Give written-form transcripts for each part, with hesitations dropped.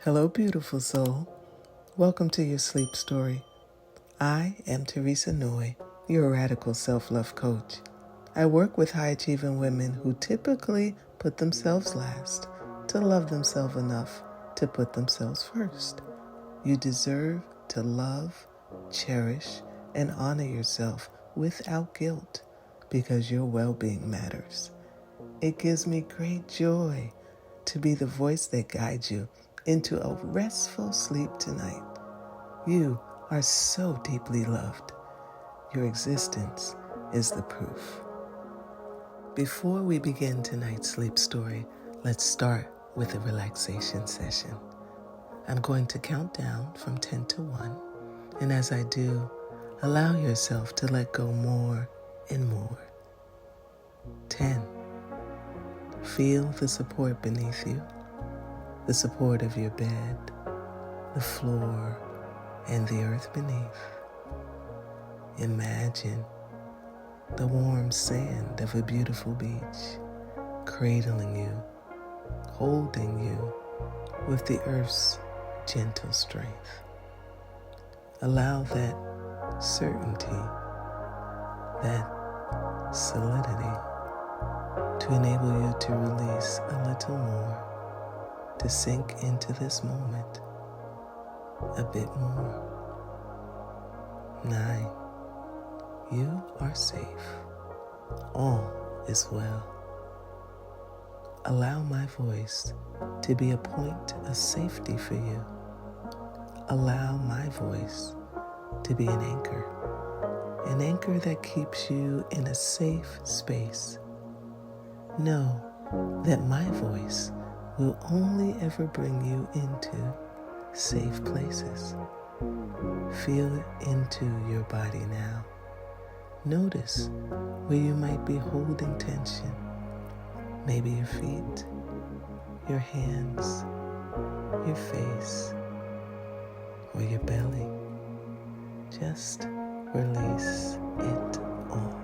Hello, beautiful soul. Welcome to your sleep story. I am Teresa Noy, your radical self-love coach. I work with high-achieving women who typically put themselves last to love themselves enough to put themselves first. You deserve to love, cherish, and honor yourself without guilt because your well-being matters. It gives me great joy to be the voice that guides you into a restful sleep tonight. You are so deeply loved. Your existence is the proof. Before we begin tonight's sleep story, let's start with a relaxation session. I'm going to count down from 10 to 1, and as I do, allow yourself to let go more and more. 10. Feel the support beneath you, the support of your bed, the floor, and the earth beneath. Imagine the warm sand of a beautiful beach cradling you, holding you with the earth's gentle strength. Allow that certainty, that solidity to enable you to release a little more, to sink into this moment a bit more. 9. You are safe. All is well. Allow my voice to be a point of safety for you. Allow my voice to be an anchor that keeps you in a safe space. Know that my voice will only ever bring you into safe places. Feel into your body now. Notice where you might be holding tension. Maybe your feet, your hands, your face, or your belly. Just release it all.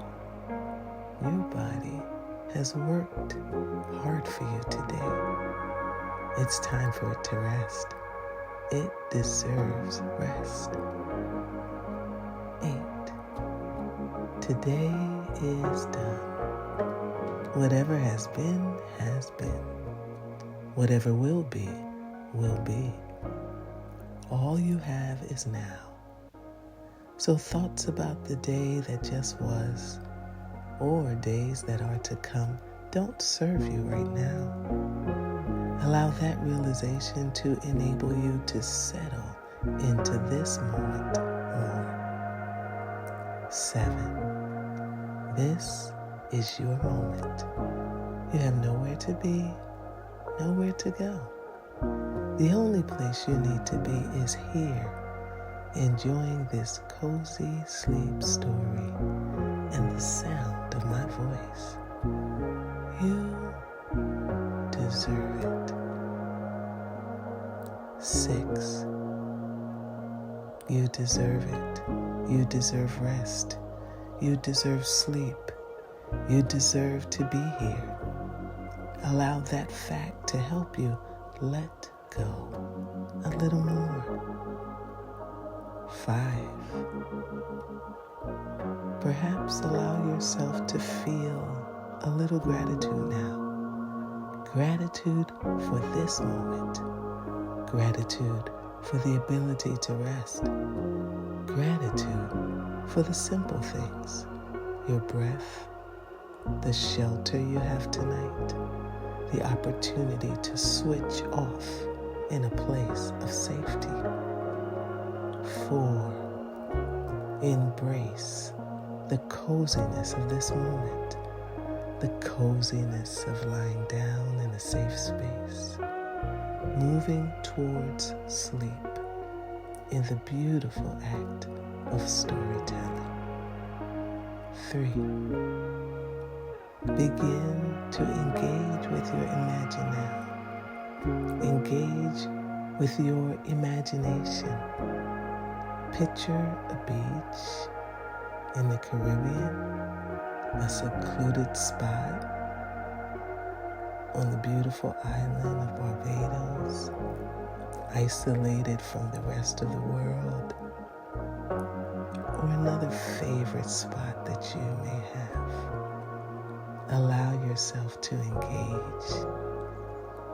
Your body has worked hard for you today. It's time for it to rest. It deserves rest. 8. Today is done. Whatever has been, has been. Whatever will be, will be. All you have is now. So thoughts about the day that just was, or days that are to come, don't serve you right now. Allow that realization to enable you to settle into this moment more. 7. This is your moment. You have nowhere to be, nowhere to go. The only place you need to be is here, enjoying this cozy sleep story and the sound of my voice. You deserve it. 6. You deserve it. You deserve rest. You deserve sleep. You deserve to be here. Allow that fact to help you let go a little more. 5. Perhaps allow yourself to feel a little gratitude now. Gratitude for this moment. Gratitude for the ability to rest. Gratitude for the simple things. Your breath, the shelter you have tonight, the opportunity to switch off in a place of safety. 4. Embrace the coziness of this moment, the coziness of lying down in a safe space, moving towards sleep in the beautiful act of storytelling. 3. Begin to engage with your imagine now. Engage with your imagination. Picture a beach in the Caribbean, a secluded spot on the beautiful island of Barbados, isolated from the rest of the world, or another favorite spot that you may have. Allow yourself to engage.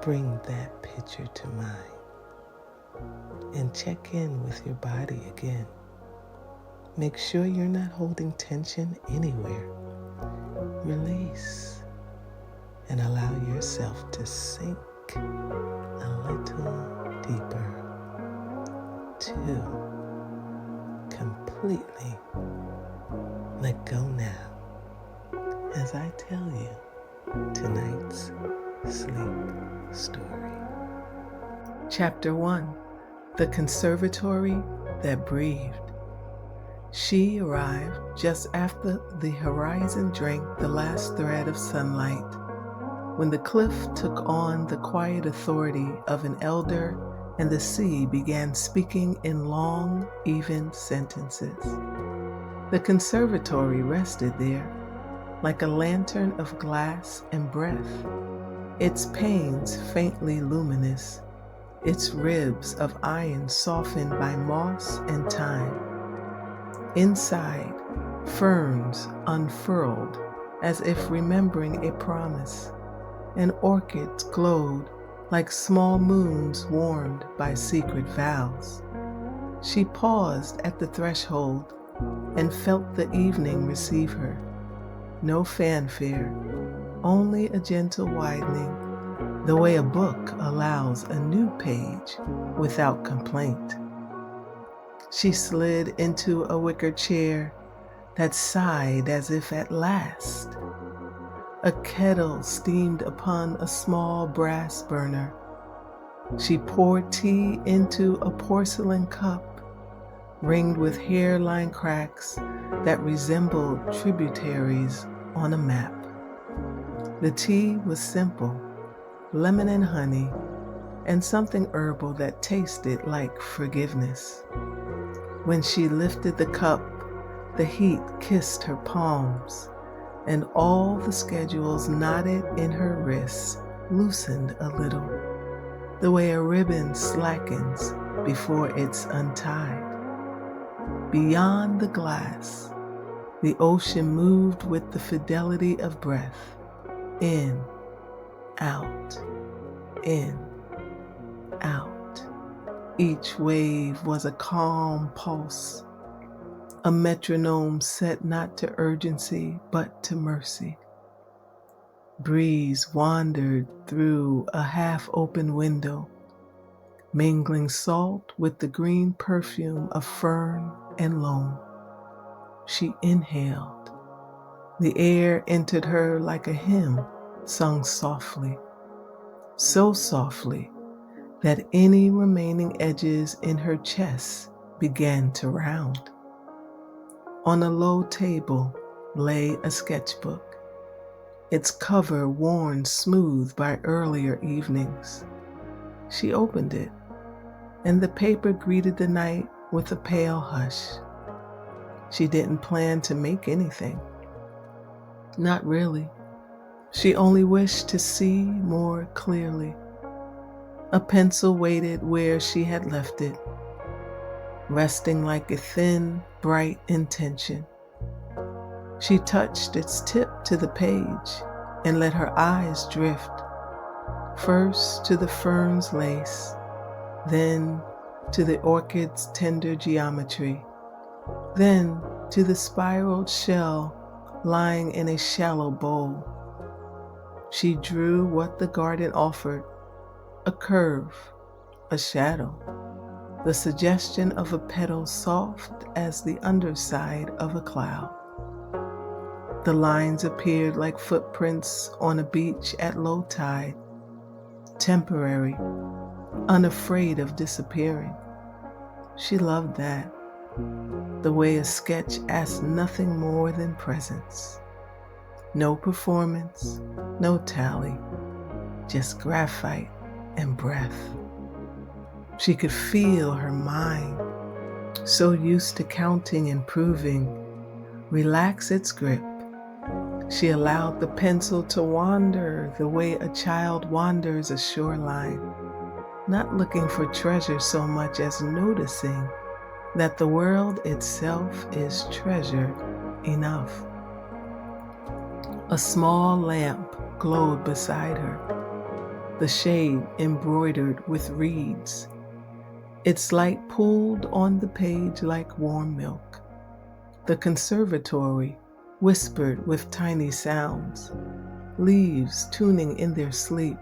Bring that picture to mind and check in with your body again. Make sure you're not holding tension anywhere. Release and allow yourself to sink a little deeper to completely let go now as I tell you tonight's sleep story. Chapter 1. The Conservatory That Breathed. She arrived just after the horizon drank the last thread of sunlight, when the cliff took on the quiet authority of an elder and the sea began speaking in long, even sentences. The conservatory rested there, like a lantern of glass and breath, its panes faintly luminous, its ribs of iron softened by moss and time. Inside, ferns unfurled as if remembering a promise, and orchids glowed like small moons warmed by secret vows. She paused at the threshold and felt the evening receive her. No fanfare, only a gentle widening, the way a book allows a new page without complaint. She slid into a wicker chair that sighed as if at last. A kettle steamed upon a small brass burner. She poured tea into a porcelain cup, ringed with hairline cracks that resembled tributaries on a map. The tea was simple, lemon and honey, and something herbal that tasted like forgiveness. When she lifted the cup, the heat kissed her palms, and all the schedules knotted in her wrists loosened a little, the way a ribbon slackens before it's untied. Beyond the glass, the ocean moved with the fidelity of breath, in, out, in, out. Each wave was a calm pulse, a metronome set not to urgency but to mercy. Breeze wandered through a half-open window, mingling salt with the green perfume of fern and loam. She inhaled. The air entered her like a hymn sung softly, so softly that any remaining edges in her chest began to round. On a low table lay a sketchbook, its cover worn smooth by earlier evenings. She opened it, and the paper greeted the night with a pale hush. She didn't plan to make anything. Not really. She only wished to see more clearly. A pencil waited where she had left it, resting like a thin, bright intention. She touched its tip to the page and let her eyes drift, first to the fern's lace, then to the orchid's tender geometry, then to the spiraled shell lying in a shallow bowl. She drew what the garden offered, a curve, a shadow, the suggestion of a petal soft as the underside of a cloud. The lines appeared like footprints on a beach at low tide, temporary, unafraid of disappearing. She loved that, the way a sketch asked nothing more than presence. No performance, no tally, just graphite and breath. She could feel her mind, so used to counting and proving, relax its grip. She allowed the pencil to wander the way a child wanders a shoreline, not looking for treasure so much as noticing that the world itself is treasure enough. A small lamp glowed beside her, the shade embroidered with reeds. Its light pooled on the page like warm milk. The conservatory whispered with tiny sounds, leaves tuning in their sleep,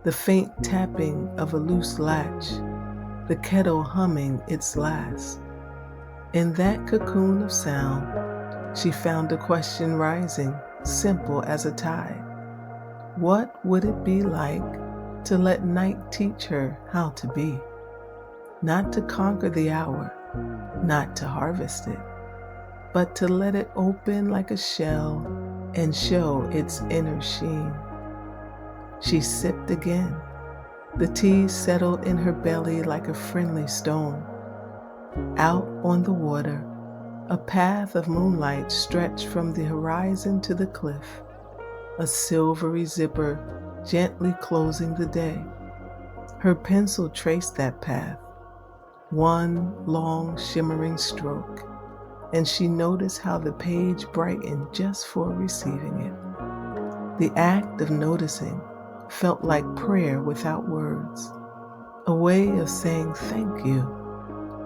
the faint tapping of a loose latch, the kettle humming its last. In that cocoon of sound, she found a question rising, simple as a tide. What would it be like to let night teach her how to be? Not to conquer the hour, not to harvest it, but to let it open like a shell and show its inner sheen. She sipped again. The tea settled in her belly like a friendly stone. Out on the water, a path of moonlight stretched from the horizon to the cliff, a silvery zipper gently closing the day. Her pencil traced that path, one long shimmering stroke, and she noticed how the page brightened just for receiving it. The act of noticing felt like prayer without words, a way of saying thank you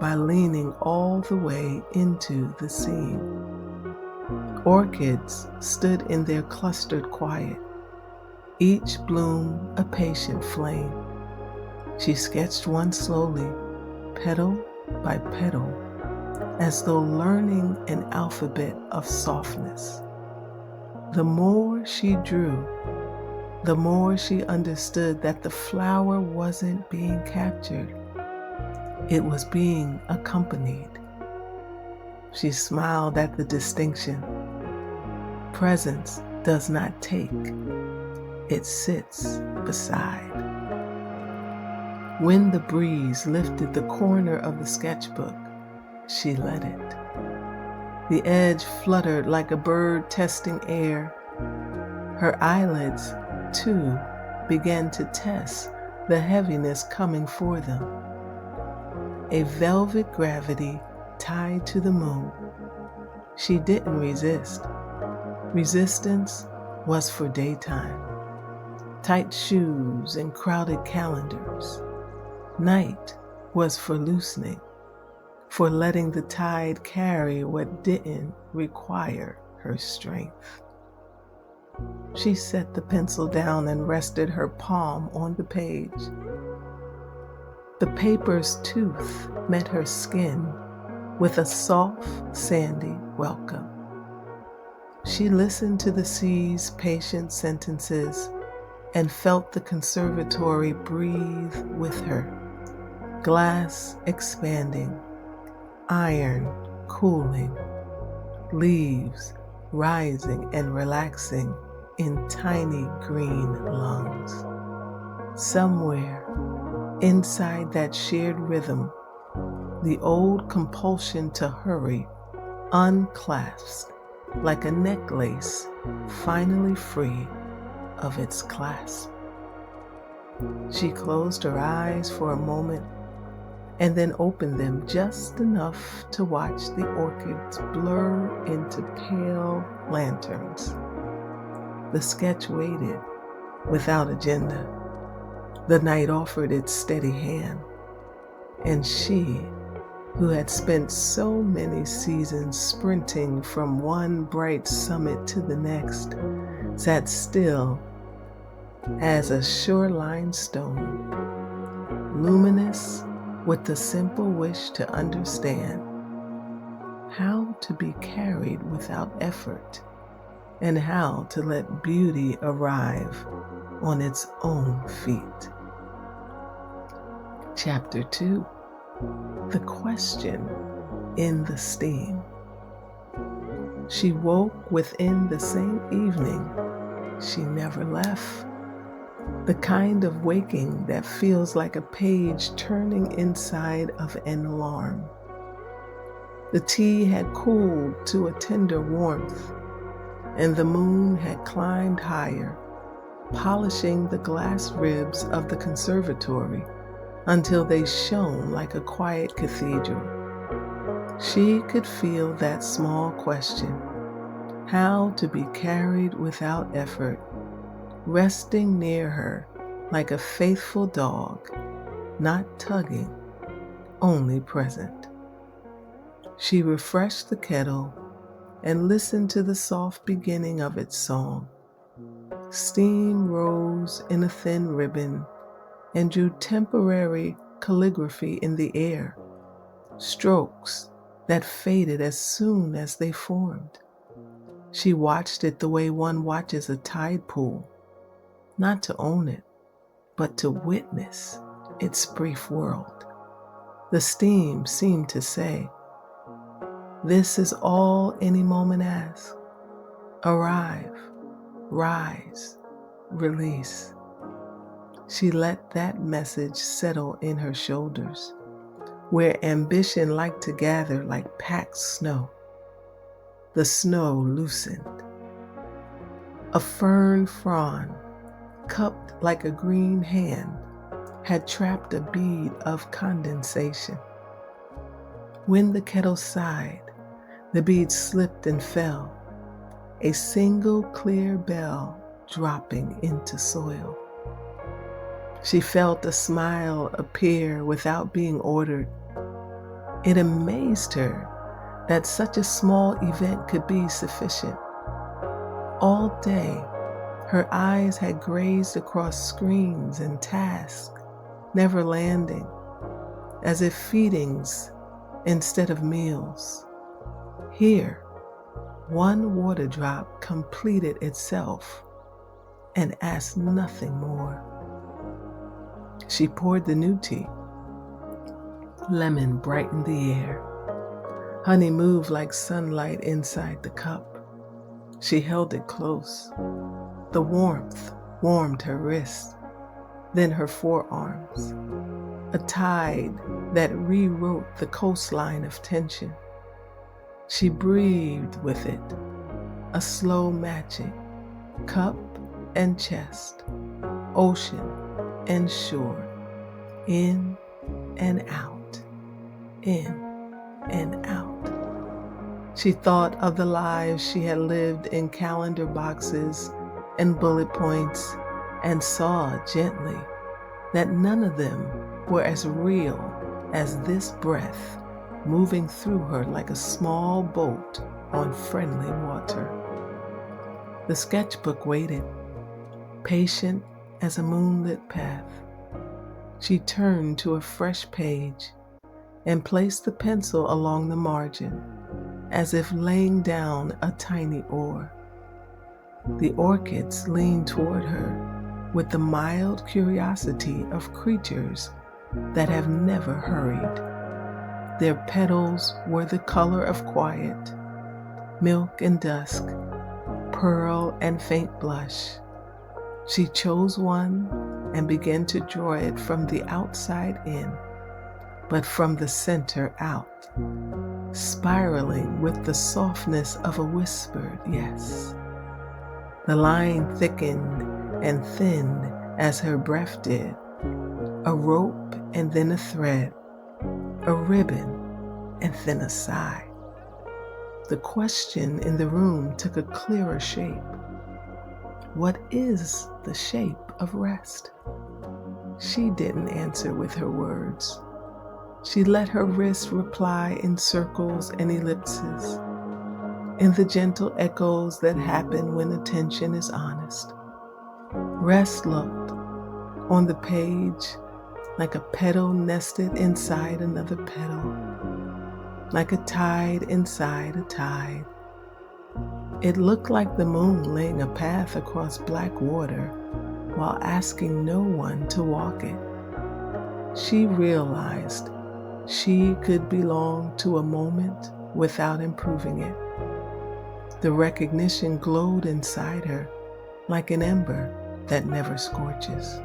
by leaning all the way into the scene. Orchids stood in their clustered quiet, each bloom a patient flame. She sketched one slowly, petal by petal, as though learning an alphabet of softness. The more she drew, the more she understood that the flower wasn't being captured. It was being accompanied. She smiled at the distinction. Presence does not take, it sits beside. When the breeze lifted the corner of the sketchbook, she let it. The edge fluttered like a bird testing air. Her eyelids, too, began to test the heaviness coming for them. A velvet gravity tied to the moon. She didn't resist. Resistance was for daytime. Tight shoes and crowded calendars. Night was for loosening, for letting the tide carry what didn't require her strength. She set the pencil down and rested her palm on the page. The paper's tooth met her skin with a soft, sandy welcome. She listened to the sea's patient sentences and felt the conservatory breathe with her. Glass expanding, iron cooling, leaves rising and relaxing in tiny green lungs. Somewhere inside that shared rhythm, the old compulsion to hurry unclasped like a necklace finally free of its clasp. She closed her eyes for a moment and then opened them just enough to watch the orchids blur into pale lanterns. The sketch waited without agenda. The night offered its steady hand, and she, who had spent so many seasons sprinting from one bright summit to the next, sat still as a shoreline stone, luminous with the simple wish to understand how to be carried without effort and how to let beauty arrive on its own feet. Chapter 2. The question in the steam. She woke within the same evening. She never left. The kind of waking that feels like a page turning inside of an alarm. The tea had cooled to a tender warmth, and the moon had climbed higher, polishing the glass ribs of the conservatory until they shone like a quiet cathedral. She could feel that small question, how to be carried without effort, resting near her like a faithful dog, not tugging, only present. She refreshed the kettle and listened to the soft beginning of its song. Steam rose in a thin ribbon and drew temporary calligraphy in the air, strokes that faded as soon as they formed. She watched it the way one watches a tide pool, not to own it, but to witness its brief world. The steam seemed to say, "This is all any moment asks. Arrive, rise, release." She let that message settle in her shoulders, where ambition liked to gather like packed snow. The snow loosened. A fern frond, cupped like a green hand, had trapped a bead of condensation. When the kettle sighed, the bead slipped and fell, a single clear bell dropping into soil. She felt a smile appear without being ordered. It amazed her that such a small event could be sufficient. All day, her eyes had grazed across screens and tasks, never landing, as if feedings instead of meals. Here, one water drop completed itself and asked nothing more. She poured the new tea. Lemon brightened the air. Honey moved like sunlight inside the cup. She held it close. The warmth warmed her wrists, then her forearms. A tide that rewrote the coastline of tension. She breathed with it, a slow matching, cup and chest, ocean and shore, in and out, in and out. She thought of the lives she had lived in calendar boxes and bullet points and saw gently that none of them were as real as this breath moving through her like a small boat on friendly water. The sketchbook waited, patient as a moonlit path. She turned to a fresh page and placed the pencil along the margin, as if laying down a tiny oar. The orchids leaned toward her with the mild curiosity of creatures that have never hurried. Their petals were the color of quiet, milk and dusk, pearl and faint blush. She chose one and began to draw it from the outside in, but from the center out, spiraling with the softness of a whispered yes. The line thickened and thinned as her breath did, a rope and then a thread, a ribbon and then a sigh. The question in the room took a clearer shape. What is the shape of rest? She didn't answer with her words. She let her wrist reply in circles and ellipses, in the gentle echoes that happen when attention is honest. Rest looked on the page like a petal nested inside another petal, like a tide inside a tide. It looked like the moon laying a path across black water while asking no one to walk it. She realized she could belong to a moment without improving it. The recognition glowed inside her like an ember that never scorches.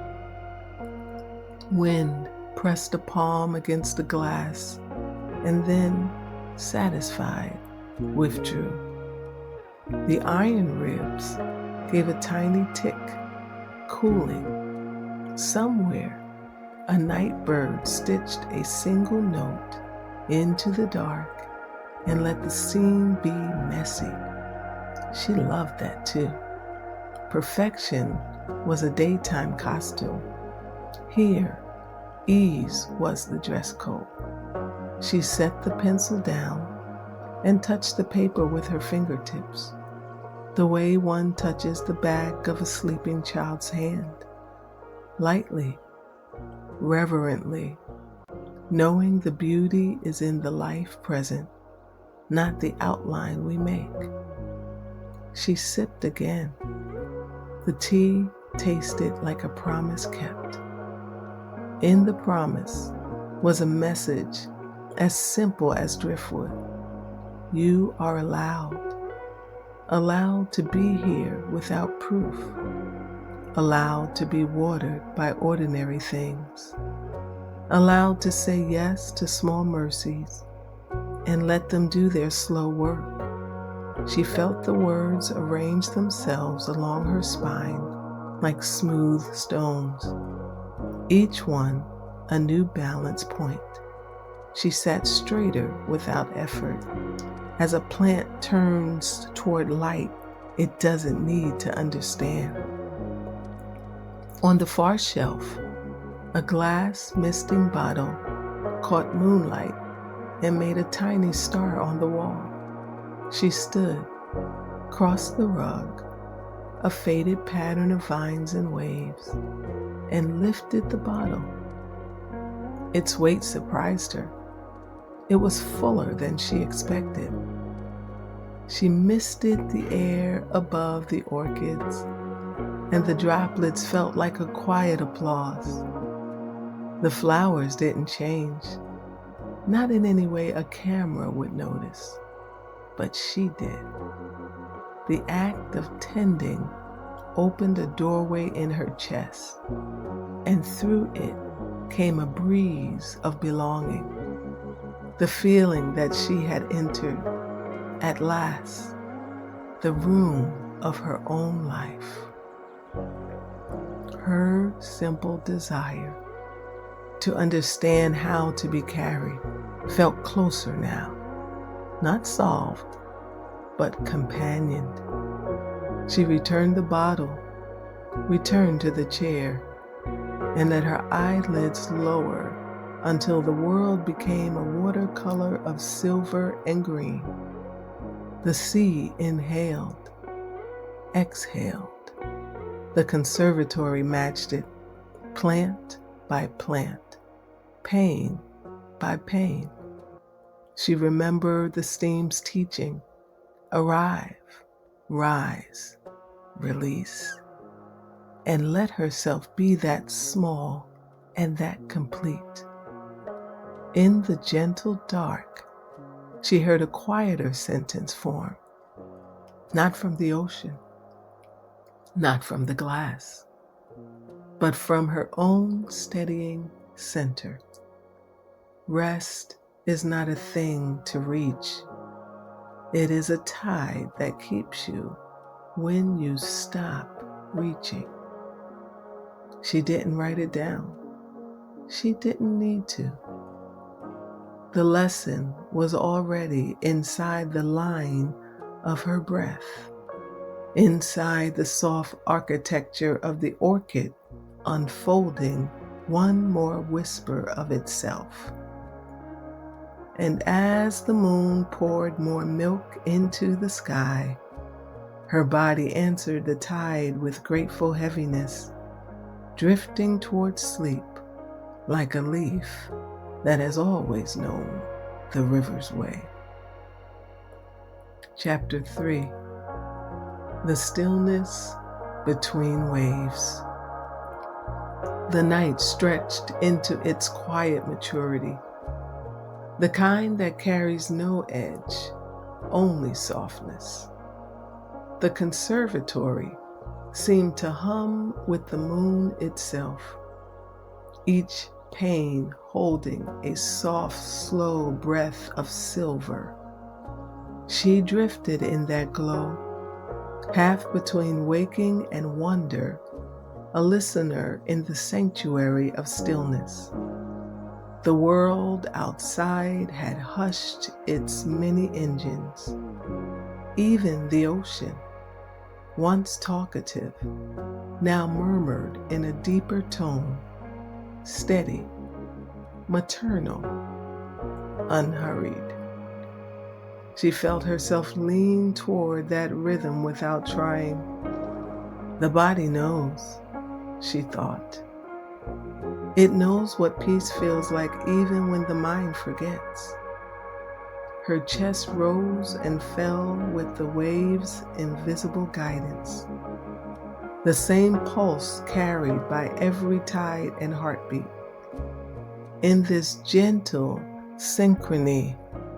Wind pressed a palm against the glass and then, satisfied, withdrew. The iron ribs gave a tiny tick, cooling. Somewhere, A night bird stitched a single note into the dark and let the scene be messy. She loved that too. Perfection was a daytime costume. Here, ease was the dress code. She set the pencil down and touched the paper with her fingertips, the way one touches the back of a sleeping child's hand, lightly, reverently, knowing the beauty is in the life present, not the outline we make. She sipped again. The tea tasted like a promise kept. In the promise was a message as simple as driftwood. You are allowed to be here without proof, allowed to be watered by ordinary things, allowed to say yes to small mercies and let them do their slow work. She felt the words arrange themselves along her spine like smooth stones, each one a new balance point. She sat straighter without effort. As a plant turns toward light, it doesn't need to understand. On the far shelf, a glass misting bottle caught moonlight and made a tiny star on the wall. She stood, crossed the rug, a faded pattern of vines and waves, and lifted the bottle. Its weight surprised her. It was fuller than she expected. She misted the air above the orchids, and the droplets felt like a quiet applause. The flowers didn't change, not in any way a camera would notice, but she did. The act of tending opened a doorway in her chest, and through it came a breeze of belonging. The feeling that she had entered, at last, the room of her own life. Her simple desire to understand how to be carried felt closer now, not solved, but companioned. She returned the bottle, returned to the chair, and let her eyelids lower until the world became a watercolor of silver and green. The sea inhaled, exhaled. The conservatory matched it, plant by plant, pain by pain. She remembered the steam's teaching, arrive, rise, release, and let herself be that small and that complete. In the gentle dark, she heard a quieter sentence form, not from the ocean, not from the glass, but from her own steadying center. Rest is not a thing to reach. It is a tide that keeps you when you stop reaching. She didn't write it down. She didn't need to. The lesson was already inside the line of her breath, inside the soft architecture of the orchid unfolding one more whisper of itself. And as the moon poured more milk into the sky, her body answered the tide with grateful heaviness, drifting towards sleep like a leaf that has always known the river's way. Chapter 3. The Stillness Between Waves. The night stretched into its quiet maturity, the kind that carries no edge, only softness. The conservatory seemed to hum with the moon itself, each pane holding a soft, slow breath of silver. She drifted in that glow, half between waking and wonder, a listener in the sanctuary of stillness. The world outside had hushed its many engines. Even the ocean, once talkative, now murmured in a deeper tone, steady, maternal, unhurried. She felt herself lean toward that rhythm without trying. The body knows, she thought. It knows what peace feels like even when the mind forgets. Her chest rose and fell with the wave's invisible guidance. The same pulse carried by every tide and heartbeat. In this gentle synchrony,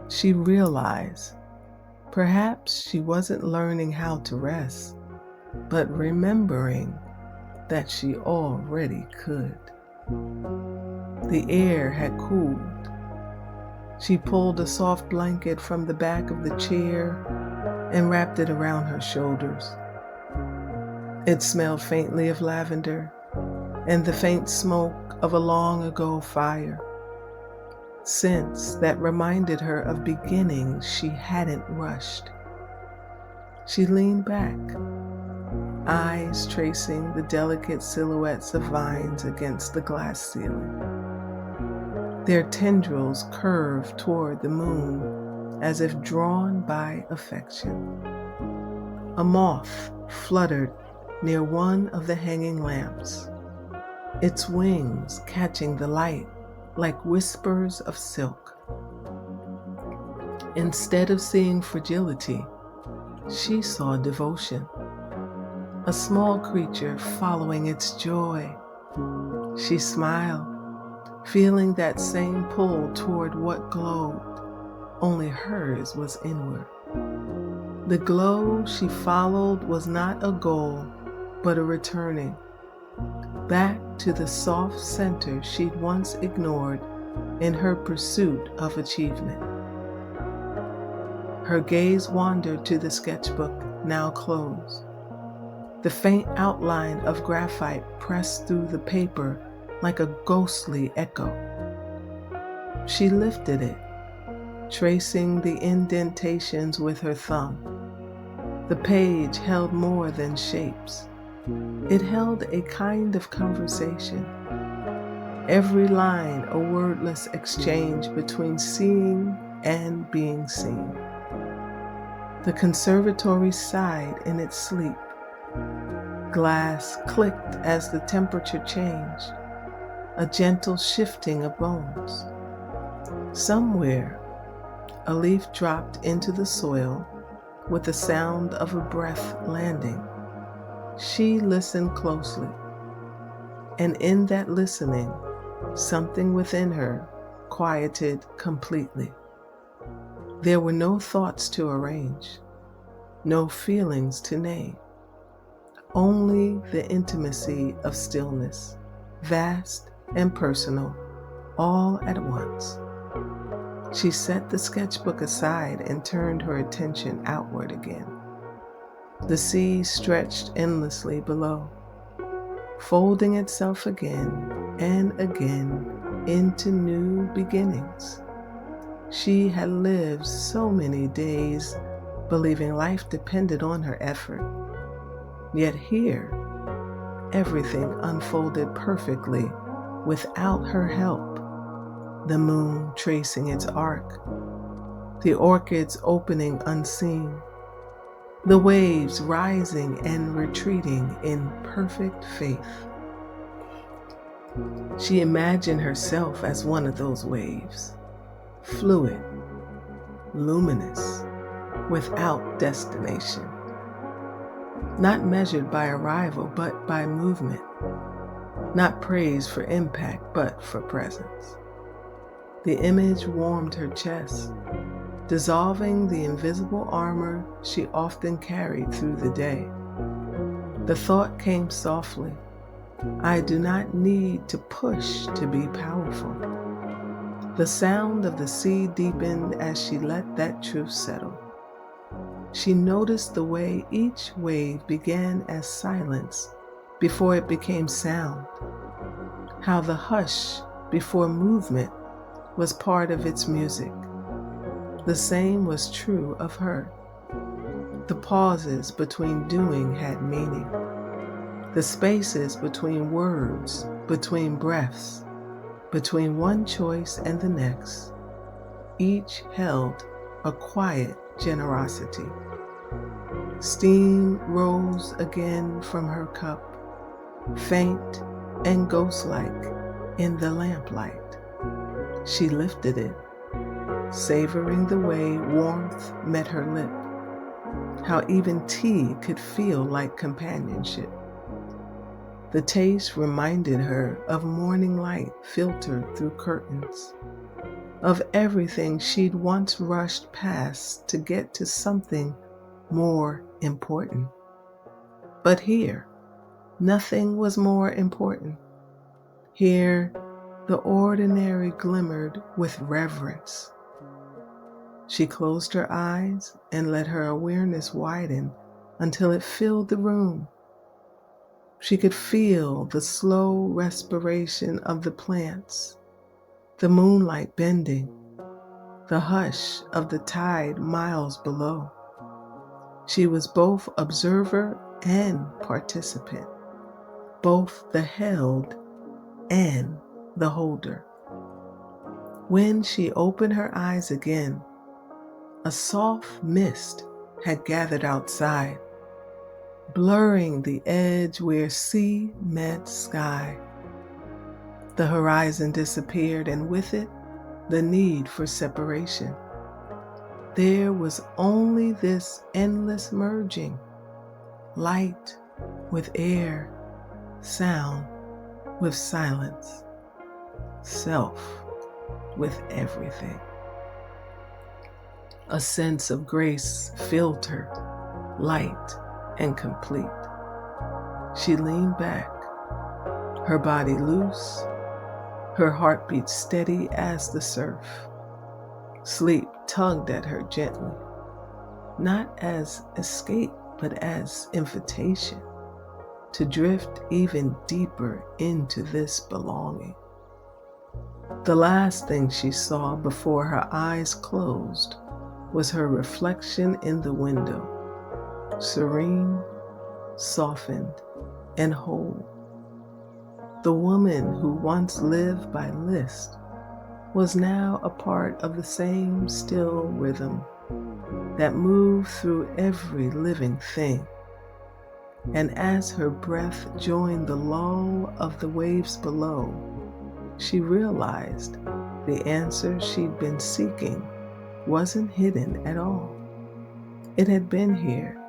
she realized perhaps she wasn't learning how to rest, but remembering that she already could. The air had cooled. She pulled a soft blanket from the back of the chair and wrapped it around her shoulders. It smelled faintly of lavender and the faint smoke of a long ago fire, scents that reminded her of beginnings she hadn't rushed. She leaned back, eyes tracing the delicate silhouettes of vines against the glass ceiling. Their tendrils curved toward the moon as if drawn by affection. A moth fluttered near one of the hanging lamps, its wings catching the light like whispers of silk. Instead of seeing fragility, she saw devotion, a small creature following its joy. She smiled, feeling that same pull toward what glowed, only hers was inward. The glow she followed was not a goal, but a returning back to the soft center she'd once ignored in her pursuit of achievement. Her gaze wandered to the sketchbook, now closed. The faint outline of graphite pressed through the paper like a ghostly echo. She lifted it, tracing the indentations with her thumb. The page held more than shapes. It held a kind of conversation. Every line a wordless exchange between seeing and being seen. The conservatory sighed in its sleep. Glass clicked as the temperature changed, a gentle shifting of bones. Somewhere, a leaf dropped into the soil with the sound of a breath landing. She listened closely, and in that listening, something within her quieted completely. There were no thoughts to arrange, no feelings to name, only the intimacy of stillness, vast and personal, all at once. She set the sketchbook aside and turned her attention outward again. The sea stretched endlessly below, folding itself again and again into new beginnings. She had lived so many days believing life depended on her effort. Yet here, everything unfolded perfectly without her help. The moon tracing its arc, the orchids opening unseen, the waves rising and retreating in perfect faith. She imagined herself as one of those waves, fluid, luminous, without destination, not measured by arrival but by movement, not praised for impact but for presence. The image warmed her chest, dissolving the invisible armor she often carried through the day. The thought came softly, I do not need to push to be powerful. The sound of the sea deepened as she let that truth settle. She noticed the way each wave began as silence before it became sound, how the hush before movement was part of its music. The same was true of her. The pauses between doing had meaning. The spaces between words, between breaths, between one choice and the next, each held a quiet generosity. Steam rose again from her cup, faint and ghost-like in the lamplight. She lifted it, savoring the way warmth met her lip, how even tea could feel like companionship. The taste reminded her of morning light filtered through curtains, of everything she'd once rushed past to get to something more important. But here, nothing was more important. Here, the ordinary glimmered with reverence. She closed her eyes and let her awareness widen until it filled the room. She could feel the slow respiration of the plants, the moonlight bending, the hush of the tide miles below. She was both observer and participant, both the held and the holder. When she opened her eyes again, a soft mist had gathered outside, blurring the edge where sea met sky. The horizon disappeared, and with it, the need for separation. There was only this endless merging, light with air, sound with silence, self with everything. A sense of grace filled her, light and complete. She leaned back, her body loose, her heartbeat steady as the surf. Sleep tugged at her gently, not as escape, but as invitation to drift even deeper into this belonging. The last thing she saw before her eyes closed was her reflection in the window, serene, softened, and whole. The woman who once lived by list was now a part of the same still rhythm that moved through every living thing. And as her breath joined the lull of the waves below, she realized the answer she'd been seeking wasn't hidden at all. It had been here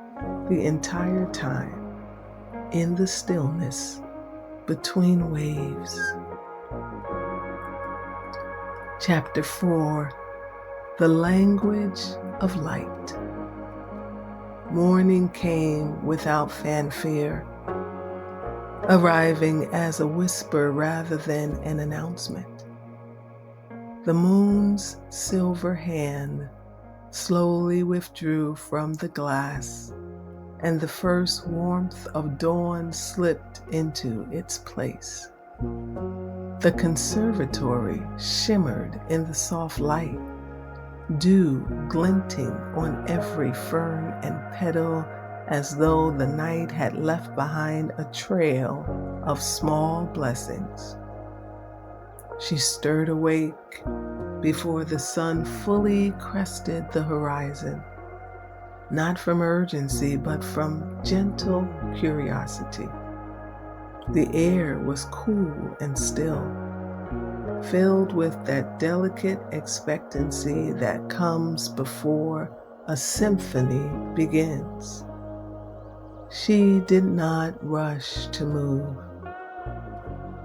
the entire time, in the stillness between waves. Chapter 4, The Language of Light. Morning came without fanfare, arriving as a whisper rather than an announcement. The moon's silver hand slowly withdrew from the glass, and the first warmth of dawn slipped into its place. The conservatory shimmered in the soft light, dew glinting on every fern and petal, as though the night had left behind a trail of small blessings. She stirred awake before the sun fully crested the horizon, not from urgency, but from gentle curiosity. The air was cool and still, filled with that delicate expectancy that comes before a symphony begins. She did not rush to move.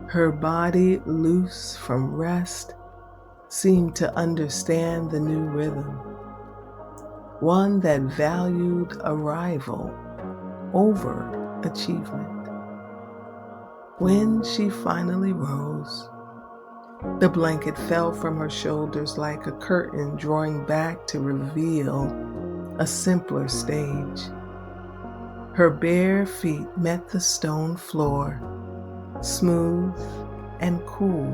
Her body, loose from rest, seemed to understand the new rhythm, one that valued arrival over achievement. When she finally rose, the blanket fell from her shoulders like a curtain drawing back to reveal a simpler stage. Her bare feet met the stone floor, smooth and cool,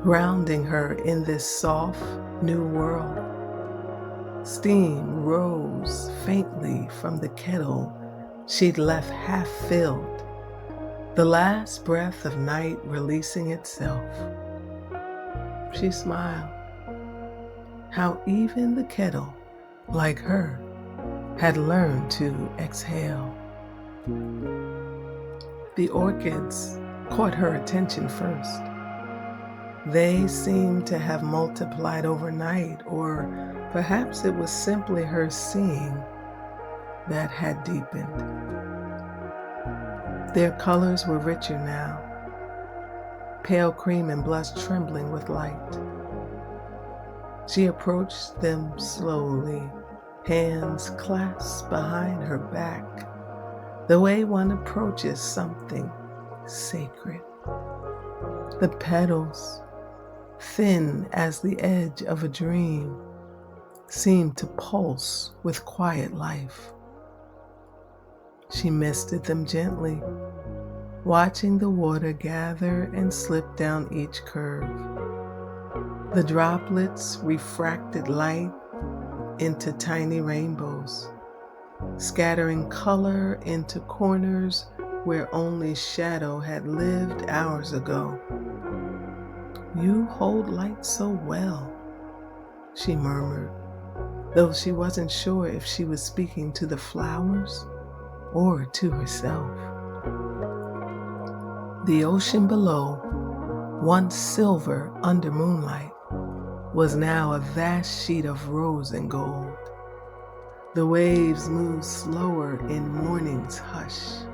grounding her in this soft new world. Steam rose faintly from the kettle she'd left half filled, the last breath of night releasing itself. She smiled. How even the kettle, like her, had learned to exhale. The orchids caught her attention first. They seemed to have multiplied overnight, or perhaps it was simply her seeing that had deepened. Their colors were richer now, pale cream and blush trembling with light. She approached them slowly, hands clasped behind her back, the way one approaches something sacred. The petals, thin as the edge of a dream, seemed to pulse with quiet life. She misted them gently, watching the water gather and slip down each curve. The droplets refracted light into tiny rainbows, scattering color into corners where only shadow had lived hours ago. "You hold light so well," she murmured, though she wasn't sure if she was speaking to the flowers or to herself. The ocean below, once silver under moonlight, was now a vast sheet of rose and gold. The waves moved slower in morning's hush,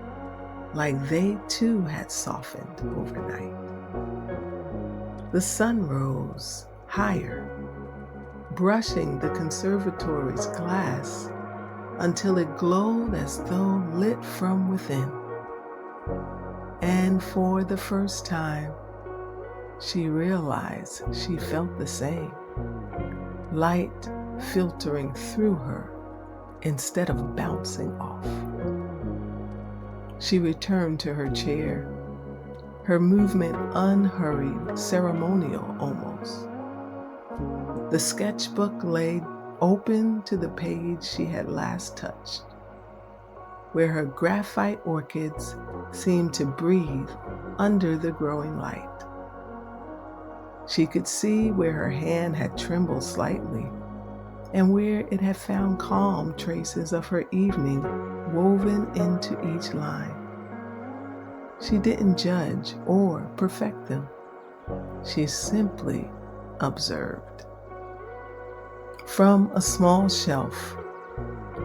like they too had softened overnight. The sun rose higher, brushing the conservatory's glass until it glowed as though lit from within. And for the first time, she realized she felt the same, light filtering through her instead of bouncing off. She returned to her chair, her movement unhurried, ceremonial almost. The sketchbook lay open to the page she had last touched, where her graphite orchids seemed to breathe under the growing light. She could see where her hand had trembled slightly and where it had found calm traces of her evening woven into each line. She didn't judge or perfect them. She simply observed. From a small shelf,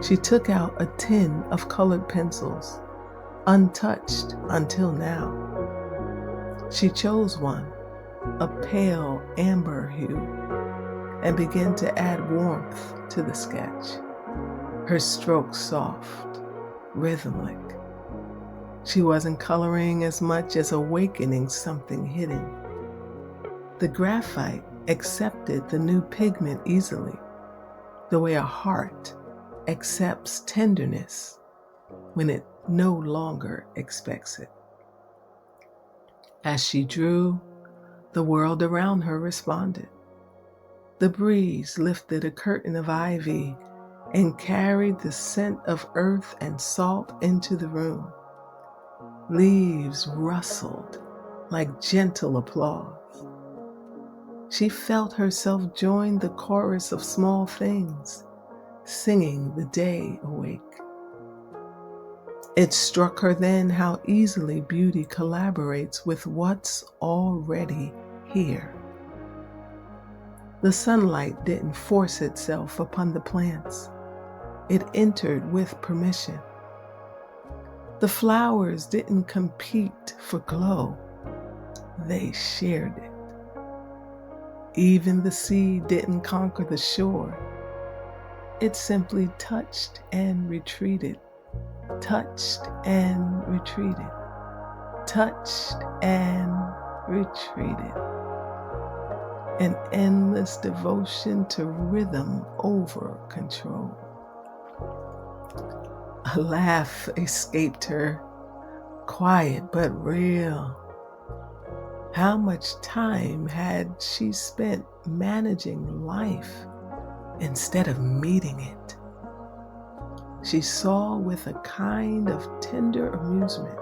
she took out a tin of colored pencils, untouched until now. She chose one, a pale amber hue, and began to add warmth to the sketch, her strokes soft, rhythmic. She wasn't coloring as much as awakening something hidden. The graphite accepted the new pigment easily, the way a heart accepts tenderness when it no longer expects it. As she drew, the world around her responded. The breeze lifted a curtain of ivy and carried the scent of earth and salt into the room. Leaves rustled like gentle applause. She felt herself join the chorus of small things, singing the day awake. It struck her then how easily beauty collaborates with what's already here. The sunlight didn't force itself upon the plants. It entered with permission. The flowers didn't compete for glow. They shared it. Even the sea didn't conquer the shore. It simply touched and retreated, touched and retreated, touched and retreated. An endless devotion to rhythm over control. A laugh escaped her, quiet but real. How much time had she spent managing life instead of meeting it? She saw with a kind of tender amusement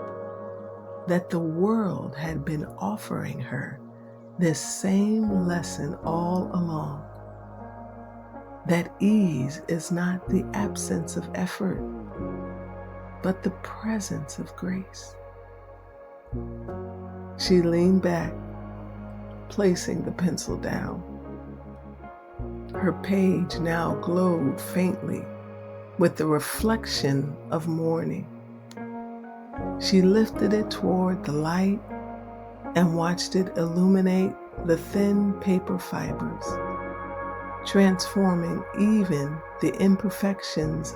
that the world had been offering her this same lesson all along. That ease is not the absence of effort, but the presence of grace. She leaned back, placing the pencil down. Her page now glowed faintly with the reflection of morning. She lifted it toward the light and watched it illuminate the thin paper fibers, transforming even the imperfections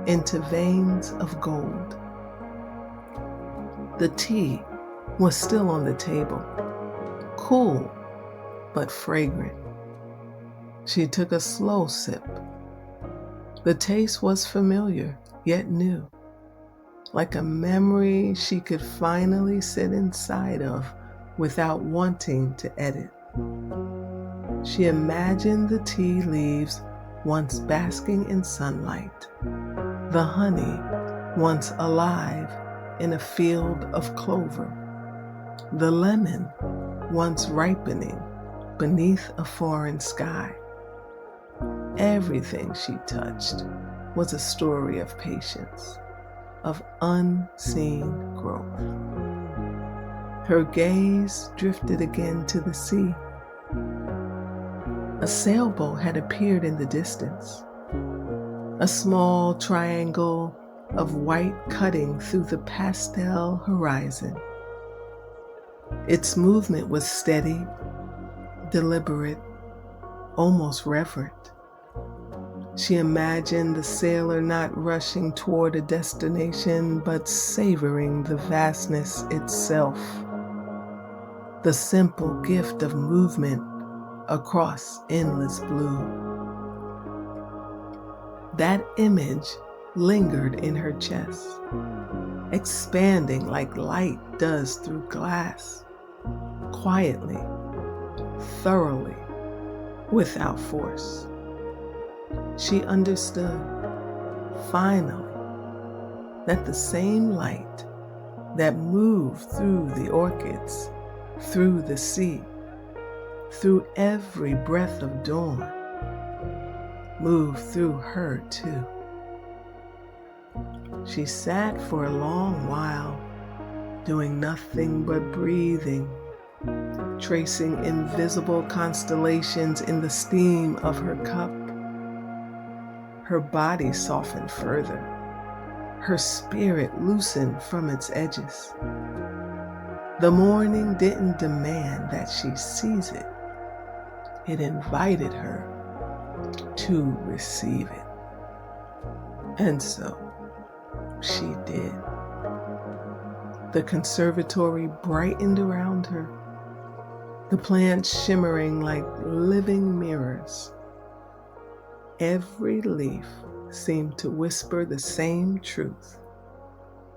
into veins of gold. The tea was still on the table, cool but fragrant. She took a slow sip. The taste was familiar, yet new, like a memory she could finally sit inside of without wanting to edit. She imagined the tea leaves once basking in sunlight, the honey once alive in a field of clover, the lemon once ripening beneath a foreign sky. Everything she touched was a story of patience, of unseen growth. Her gaze drifted again to the sea. A sailboat had appeared in the distance, a small triangle of white cutting through the pastel horizon. Its movement was steady, deliberate, almost reverent. She imagined the sailor not rushing toward a destination, but savoring the vastness itself, the simple gift of movement across endless blue. That image lingered in her chest, expanding like light does through glass, quietly, thoroughly, without force. She understood, finally, that the same light that moved through the orchids, through the sea, through every breath of dawn, moved through her too. She sat for a long while, doing nothing but breathing, tracing invisible constellations in the steam of her cup. Her body softened further, her spirit loosened from its edges. The morning didn't demand that she seize it. It invited her to receive it. And so she did. The conservatory brightened around her, the plants shimmering like living mirrors. Every leaf seemed to whisper the same truth,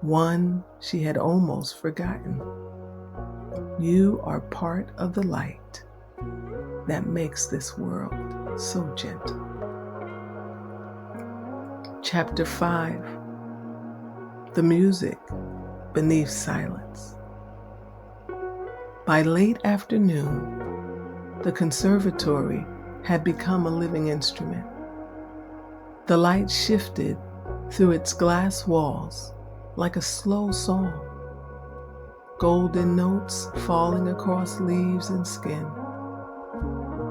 one she had almost forgotten. You are part of the light that makes this world so gentle. Chapter 5. The music beneath silence. By late afternoon, the conservatory had become a living instrument. The light shifted through its glass walls like a slow song, golden notes falling across leaves and skin.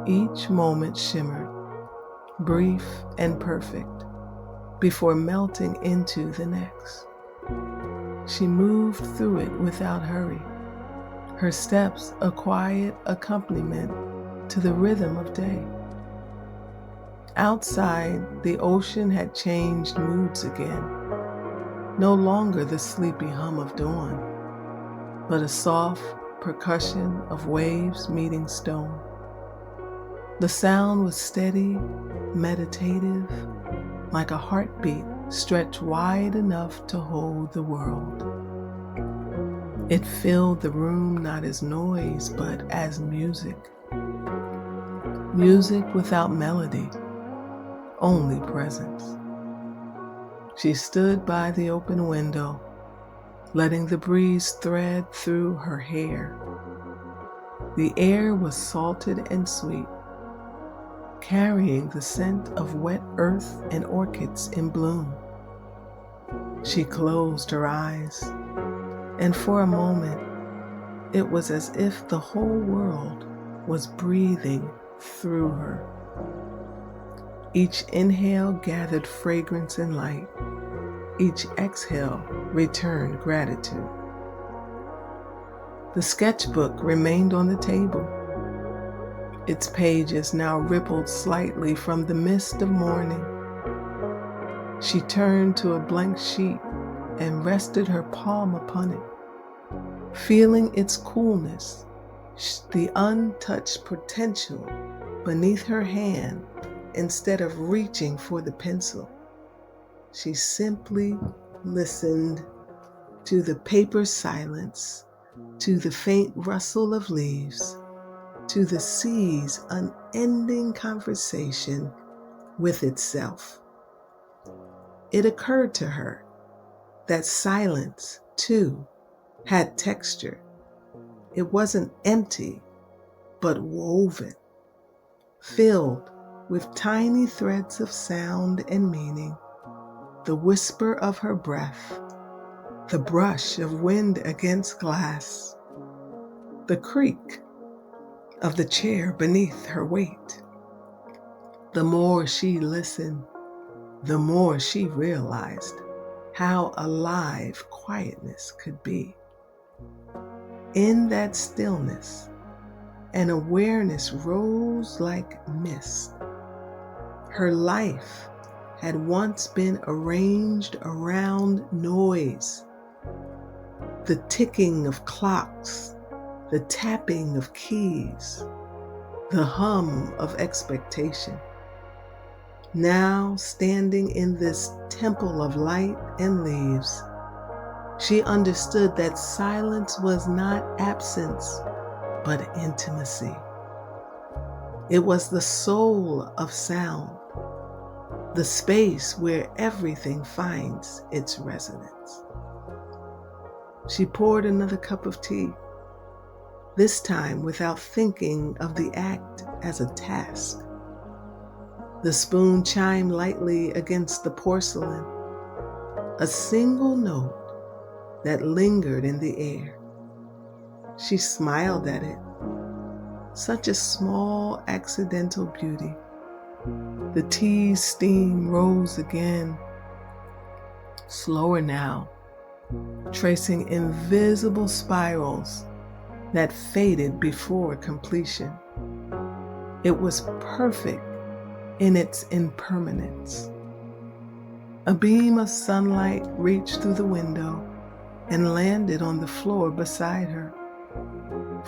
Each moment shimmered, brief and perfect, before melting into the next. She moved through it without hurry, her steps a quiet accompaniment to the rhythm of day. Outside, the ocean had changed moods again, no longer the sleepy hum of dawn, but a soft percussion of waves meeting stone. The sound was steady, meditative, like a heartbeat stretched wide enough to hold the world. It filled the room not as noise, but as music. Music without melody, only presence. She stood by the open window, letting the breeze thread through her hair. The air was salted and sweet, carrying the scent of wet earth and orchids in bloom. She closed her eyes, and for a moment, it was as if the whole world was breathing through her. Each inhale gathered fragrance and light. Each exhale returned gratitude. The sketchbook remained on the table. Its pages now rippled slightly from the mist of morning. She turned to a blank sheet and rested her palm upon it, feeling its coolness, the untouched potential beneath her hand. Instead of reaching for the pencil, she simply listened to the paper's silence, to the faint rustle of leaves, to the sea's unending conversation with itself. It occurred to her that silence, too, had texture. It wasn't empty, but woven, filled with tiny threads of sound and meaning, the whisper of her breath, the brush of wind against glass, the creak of the chair beneath her weight. The more she listened, the more she realized how alive quietness could be. In that stillness, an awareness rose like mist. Her life had once been arranged around noise. The ticking of clocks, the tapping of keys, the hum of expectation. Now, standing in this temple of light and leaves, she understood that silence was not absence, but intimacy. It was the soul of sound, the space where everything finds its resonance. She poured another cup of tea, this time without thinking of the act as a task. The spoon chimed lightly against the porcelain, a single note that lingered in the air. She smiled at it, such a small accidental beauty. The tea's steam rose again, slower now, tracing invisible spirals that faded before completion. It was perfect in its impermanence. A beam of sunlight reached through the window and landed on the floor beside her,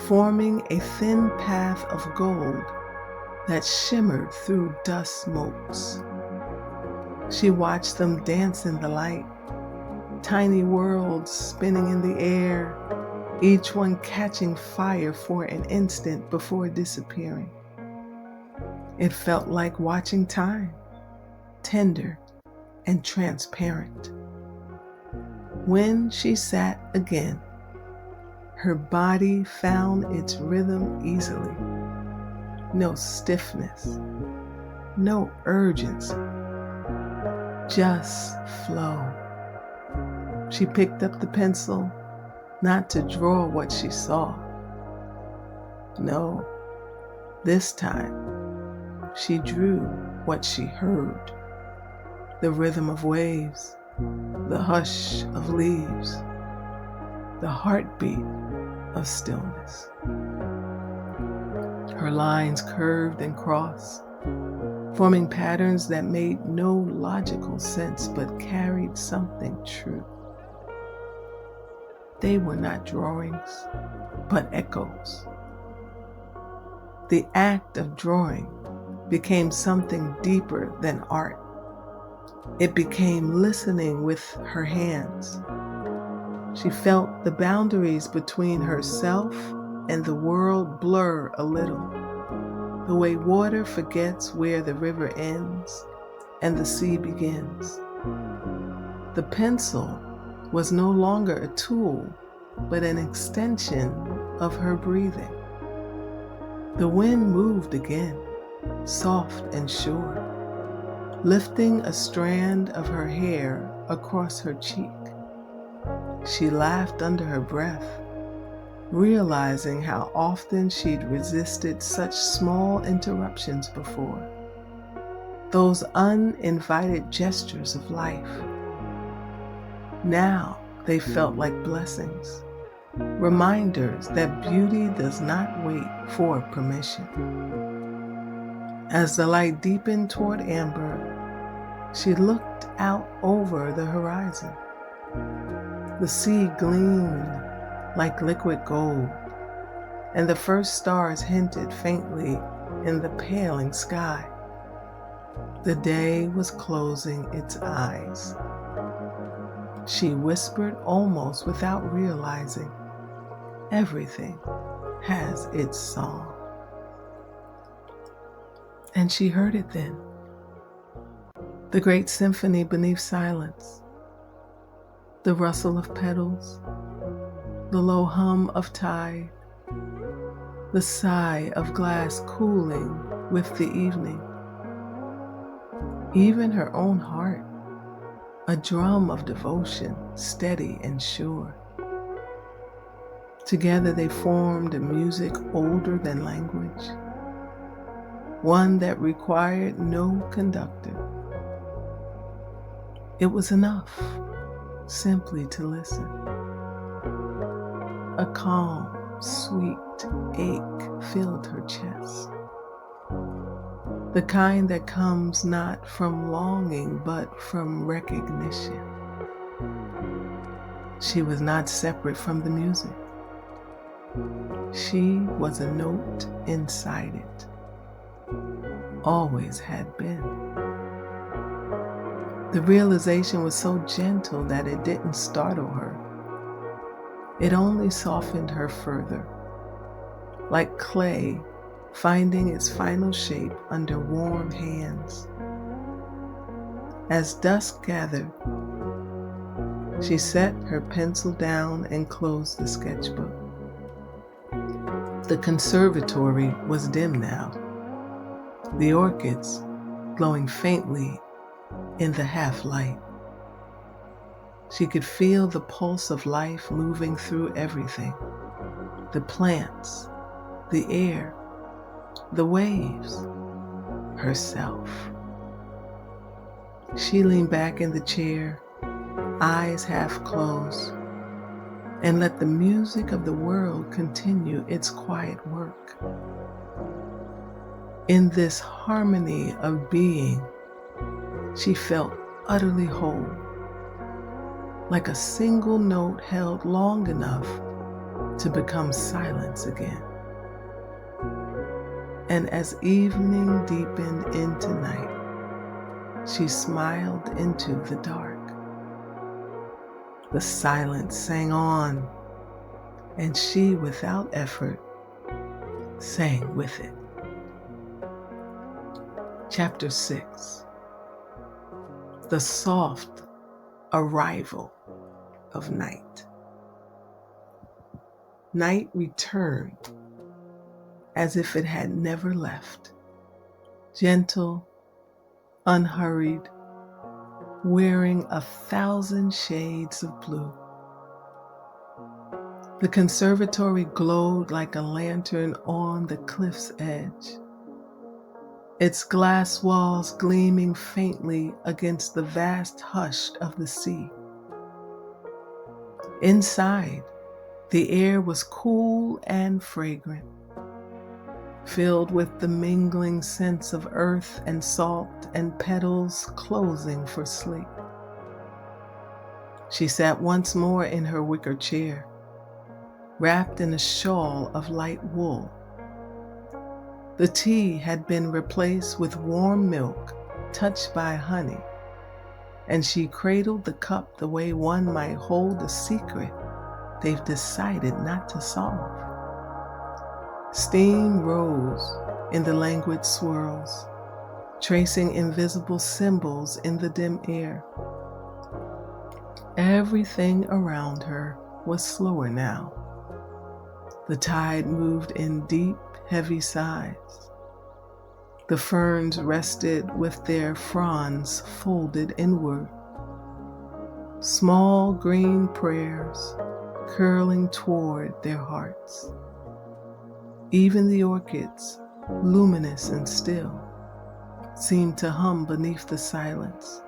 forming a thin path of gold that shimmered through dust motes. She watched them dance in the light, tiny worlds spinning in the air, each one catching fire for an instant before disappearing. It felt like watching time, tender and transparent. When she sat again, her body found its rhythm easily. No stiffness, no urgency, just flow. She picked up the pencil, not to draw what she saw. No, this time she drew what she heard. The rhythm of waves, the hush of leaves, the heartbeat of stillness. Her lines curved and crossed, forming patterns that made no logical sense but carried something true. They were not drawings, but echoes. The act of drawing became something deeper than art, It became listening with her hands. She felt the boundaries between herself and the world blur a little, the way water forgets where the river ends and the sea begins. The pencil was no longer a tool, but an extension of her breathing. The wind moved again, soft and sure, lifting a strand of her hair across her cheek. She laughed under her breath, realizing how often she'd resisted such small interruptions before. Those uninvited gestures of life. Now they felt like blessings, reminders that beauty does not wait for permission. As the light deepened toward amber, she looked out over the horizon. The sea gleamed like liquid gold, and the first stars hinted faintly in the paling sky. The day was closing its eyes. She whispered almost without realizing, everything has its song. And she heard it then, the great symphony beneath silence, the rustle of petals, the low hum of tide, the sigh of glass cooling with the evening. Even her own heart, a drum of devotion, steady and sure. Together they formed a music older than language, one that required no conductor. It was enough simply to listen. A calm, sweet ache filled her chest, the kind that comes not from longing but from recognition. She was not separate from the music. She was a note inside it, always had been. The realization was so gentle that it didn't startle her. It only softened her further, like clay finding its final shape under warm hands. As dusk gathered, she set her pencil down and closed the sketchbook. The conservatory was dim now, the orchids glowing faintly in the half-light. She could feel the pulse of life moving through everything, the plants, the air, the waves, herself. She leaned back in the chair, eyes half closed, and let the music of the world continue its quiet work. In this harmony of being, she felt utterly whole, like a single note held long enough to become silence again. And as evening deepened into night, she smiled into the dark. The silence sang on, and she, without effort, sang with it. Chapter 6. The soft arrival of night. Night returned as if it had never left, gentle, unhurried, wearing 1,000 shades of blue. The conservatory glowed like a lantern on the cliff's edge, its glass walls gleaming faintly against the vast hush of the sea. Inside, the air was cool and fragrant, filled with the mingling scents of earth and salt and petals closing for sleep. She sat once more in her wicker chair, wrapped in a shawl of light wool. The tea had been replaced with warm milk touched by honey, and she cradled the cup the way one might hold a secret they've decided not to solve. Steam rose in the languid swirls, tracing invisible symbols in the dim air. Everything around her was slower now. The tide moved in deep, heavy sighs. The ferns rested with their fronds folded inward. Small green prayers curling toward their hearts. Even the orchids, luminous and still, seemed to hum beneath the silence,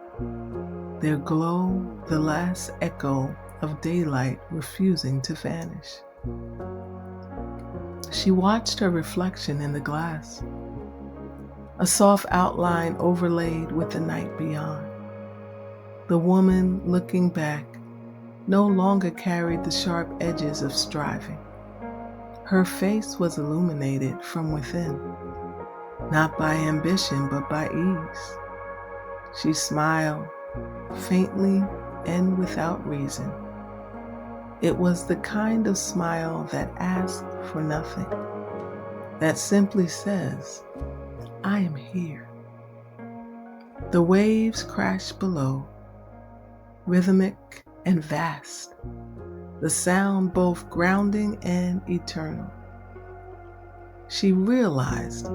their glow the last echo of daylight refusing to vanish. She watched her reflection in the glass, a soft outline overlaid with the night beyond. The woman looking back no longer carried the sharp edges of striving. Her face was illuminated from within, not by ambition but by ease. She smiled, faintly and without reason. It was the kind of smile that asks for nothing, that simply says, "I am here." The waves crashed below, rhythmic and vast, the sound both grounding and eternal. She realized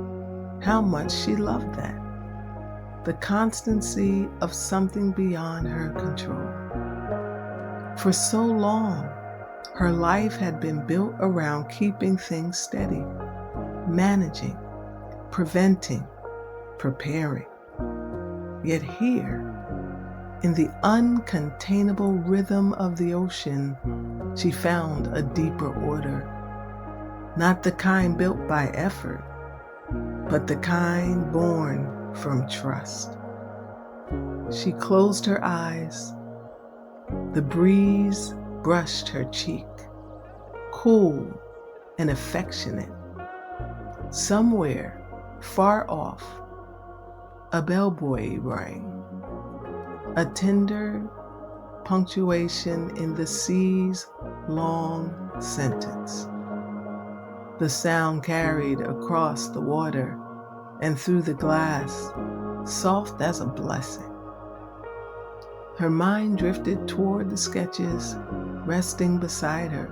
how much she loved that, the constancy of something beyond her control. For so long, her life had been built around keeping things steady, managing, preventing, preparing. Yet here, in the uncontainable rhythm of the ocean, she found a deeper order, not the kind built by effort, but the kind born from trust. She closed her eyes. The breeze brushed her cheek, cool and affectionate. Somewhere far off, a bellboy rang, a tender punctuation in the sea's long sentence. The sound carried across the water and through the glass, soft as a blessing. Her mind drifted toward the sketches resting beside her.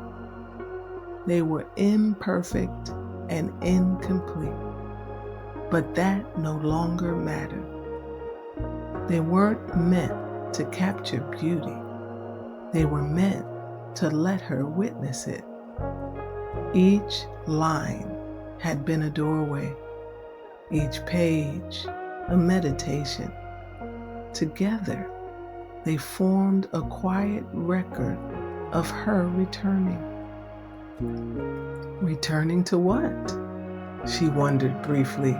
They were imperfect and incomplete, but that no longer mattered. They weren't meant to capture beauty. They were meant to let her witness it. Each line had been a doorway, each page a meditation. Together, they formed a quiet record of her returning. Returning to what? She wondered briefly,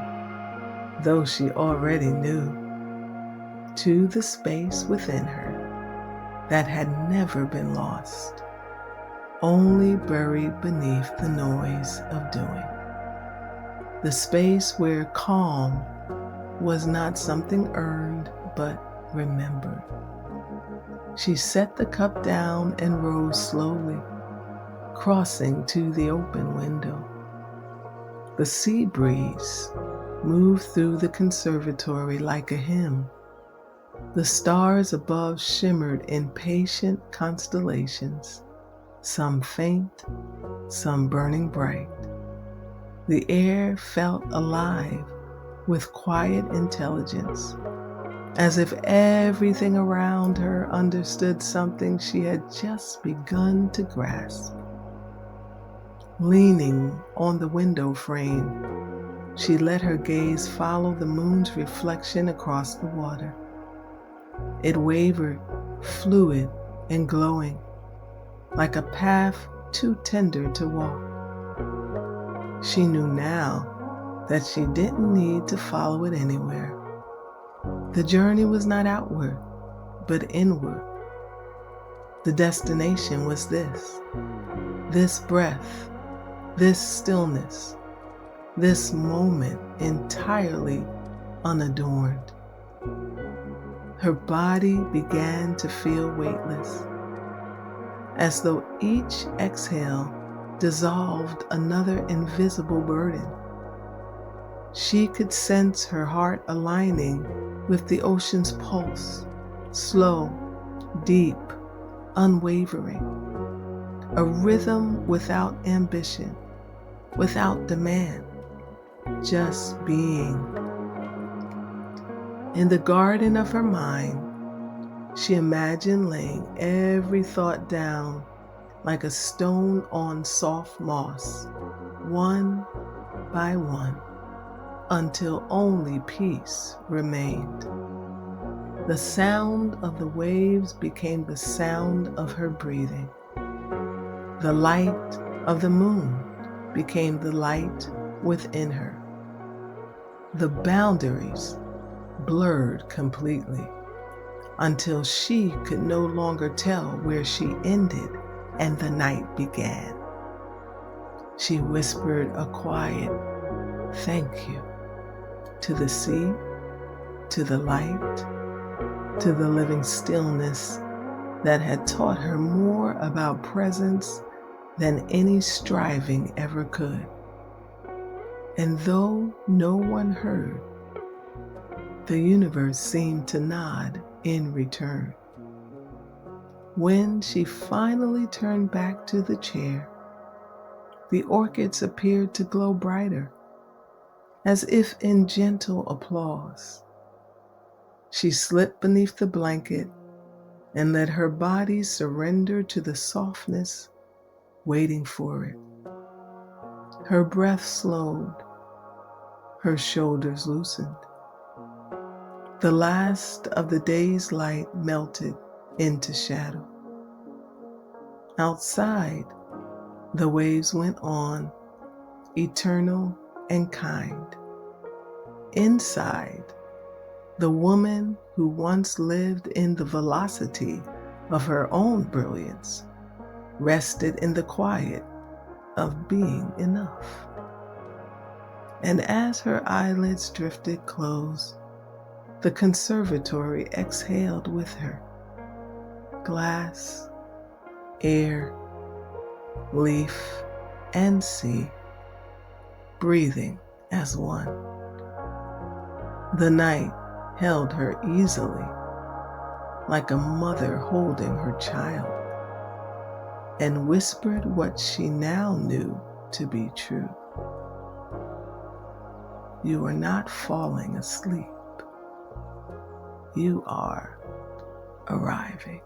though she already knew. To the space within her that had never been lost, only buried beneath the noise of doing. The space where calm was not something earned but remembered. She set the cup down and rose slowly, crossing to the open window. The sea breeze moved through the conservatory like a hymn. The stars above shimmered in patient constellations, some faint, some burning bright. The air felt alive with quiet intelligence, as if everything around her understood something she had just begun to grasp. Leaning on the window frame, she let her gaze follow the moon's reflection across the water. It wavered, fluid and glowing, like a path too tender to walk. She knew now that she didn't need to follow it anywhere. The journey was not outward, but inward. The destination was this breath, this stillness, this moment entirely unadorned. Her body began to feel weightless, as though each exhale dissolved another invisible burden. She could sense her heart aligning with the ocean's pulse, slow, deep, unwavering. A rhythm without ambition, without demand, just being. In the garden of her mind, she imagined laying every thought down like a stone on soft moss, one by one, until only peace remained. The sound of the waves became the sound of her breathing. The light of the moon became the light within her. The boundaries blurred completely until she could no longer tell where she ended and the night began. She whispered a quiet thank you to the sea, to the light, to the living stillness that had taught her more about presence than any striving ever could. And though no one heard, the universe seemed to nod in return. When she finally turned back to the chair, the orchids appeared to glow brighter, as if in gentle applause. She slipped beneath the blanket and let her body surrender to the softness waiting for it. Her breath slowed, her shoulders loosened. The last of the day's light melted into shadow. Outside, the waves went on, eternal and kind. Inside, the woman who once lived in the velocity of her own brilliance rested in the quiet of being enough. And as her eyelids drifted close, the conservatory exhaled with her. Glass, air, leaf, and sea, breathing as one. The night held her easily, like a mother holding her child, and whispered what she now knew to be true. You are not falling asleep. You are arriving.